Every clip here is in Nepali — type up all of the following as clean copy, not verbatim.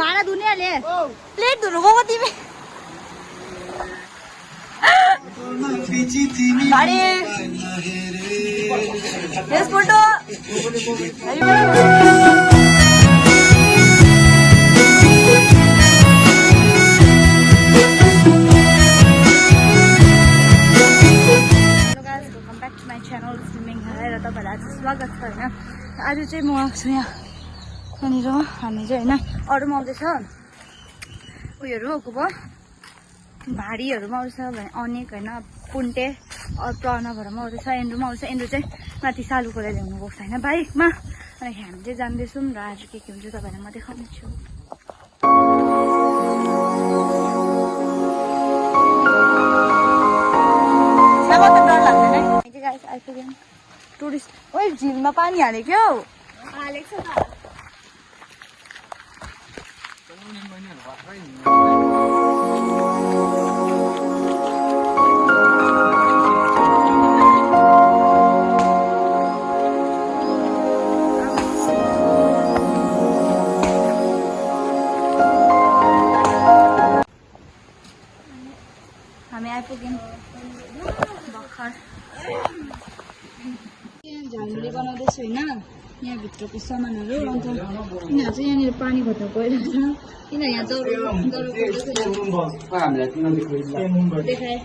भाँडा धुनेहरूले प्लेट धुनु गएको तिमी भाडी यस फोटो तपाईँलाई आज स्वागत छ होइन आज चाहिँ म आएको छु यहाँनिर हामी चाहिँ होइन अरूमा आउँदैछ उयोहरू के भयो भाडीहरूमा आउँछ भने अनेक होइन पुन्टे प्रनभहरूमा आउँदैछ एन्ड्रुमा आउँछ एन्ड्रु चाहिँ माथि सालुकोले ल्याउनु गएको छ होइन बाइकमा अनि हामी चाहिँ जाँदैछौँ र आज के हुन्छ तपाईँलाई म देखाउने छु आइपुग्यौँ टुरिस्ट ओइ झिलमा पानी हालेको हौ हालेको छ हामी आइपुग्यौँ भर्खर झालमुरी बनाउँदैछु होइन यहाँभित्रको सामानहरू अन्त यिनीहरू चाहिँ यहाँनिर पानी खोज्न गइरहेको छ किन यहाँ देखाए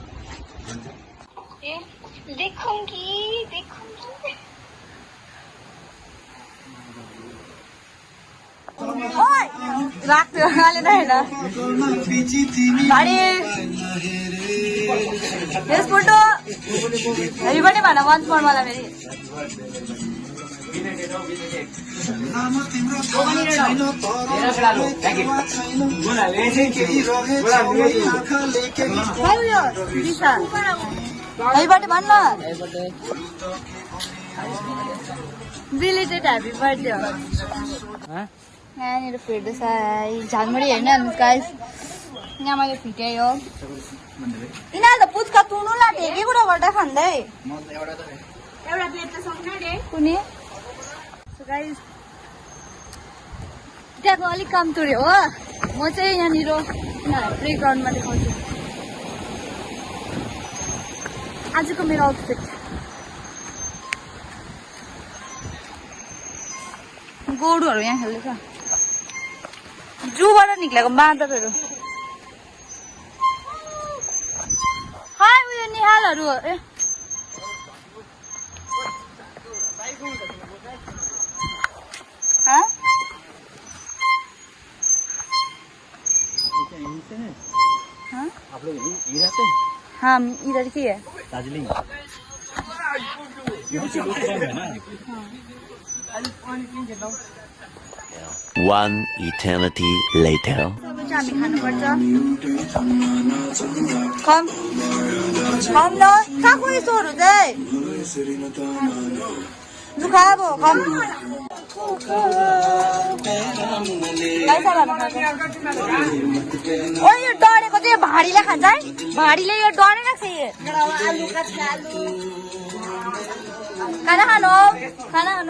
राख्थ्यो हालेन होइन भाडी यस फोटो हेरी पनि भन वान्स मोर मलाई फेरि भन्न रिलेटेड ह्याप्पी बर्थडे हो यहाँनिर फिर्दैछ झालमुरी हेर्न गाइस यहाँ मैले फिटाएँ हो यिनीहरू त पुच्का तुर्नु लाग्यो के कुरा गर्दा खाँदै एउटा प्लेट त सक्नु रे कुनै गाइस त्यहाँको अलिक कम तुर्यो हो म चाहिँ यहाँनिर प्ले ग्राउन्डमा देखाउँछु आजको मेरो आउटफिट गोरुहरू यहाँ खेल्दैछ जूबाट निक्लेको बाँदरहरू हाय उयो निहालहरू ए हाँ हाँ आप लोग यहीं रहते हैं हाँ इधर की है दार्जिलिंग One eternity later. हामी खानुपर्छ कम कम न कहाँको यस्तोहरू चाहिँ दुखा अब कम ओ यो डढेको चाहिँ भाडीले खान्छ है भाडीले यो डढे राख्छ खाना खानु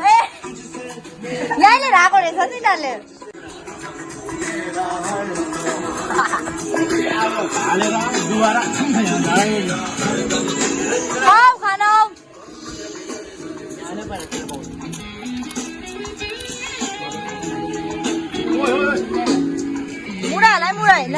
ए यहीँले राखेको रहेछ नि यिनीहरूले खाऊ खाना मुढाहरूलाई मुढा होइन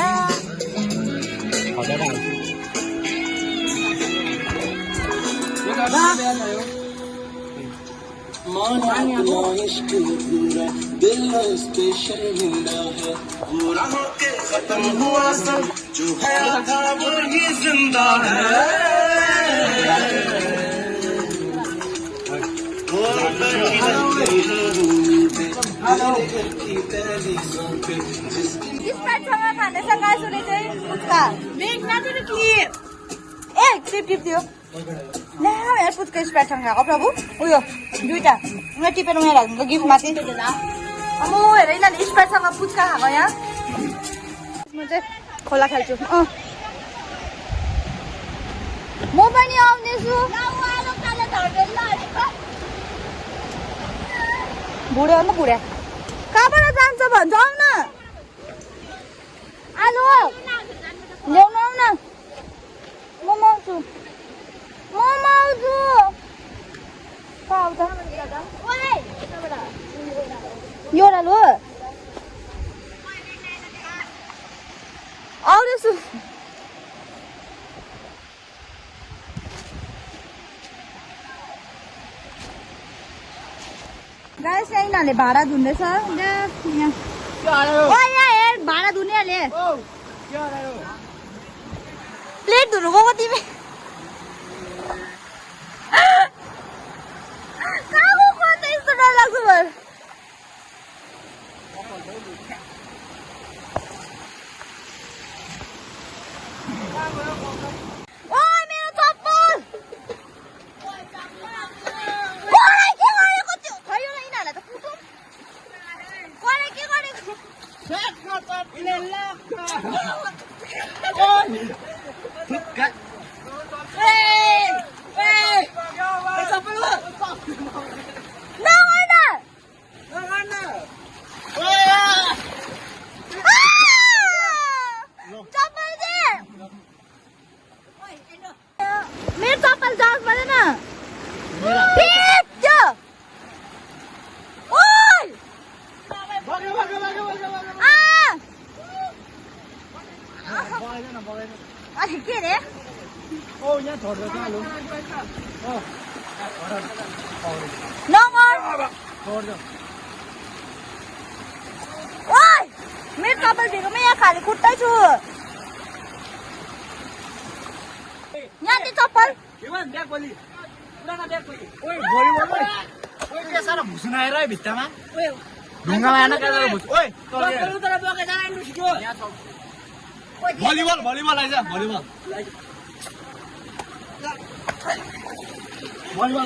दिल स्पेशल मिला है पूरा होके खत्म हुआ सब जो है था वो ही जिंदा है क्लिप दियो यहाँ पुच्का स्प्राइटसँग खाएको प्रभु उयो दुईटा यहाँ टिपेर उयो राख्नु गिफ्ट माथि अब हेर यिनीहरूले स्प्राइटसँग पुच्का खाएको यहाँ म चाहिँ खोला खेल्छु म पनि आउँदैछु बुढ्या हो नि बुढ्या कहाँबाट जान्छ भन्छ आउन यिनीहरूले भाँडा धुँदैछ यहाँ हेर भाँडा धुनेहरूले प्लेट धुनु गएको तिमी कहाँ गएको अन्त यस्तो डर लाग्छ भयो ओइ मेरो चप्पल कोलाई के गरेको थियो खै होला यिनीहरूलाई त कुटुम कोलाई के गरेको मेरो चप्पल जाओस् भएन के रे मेरो कपाल भेकोमा यहाँ खाली खुट्टै छु यहाँ चाहिँ चप्पल भलिबल भलिबल आइज भलिबल भलिबल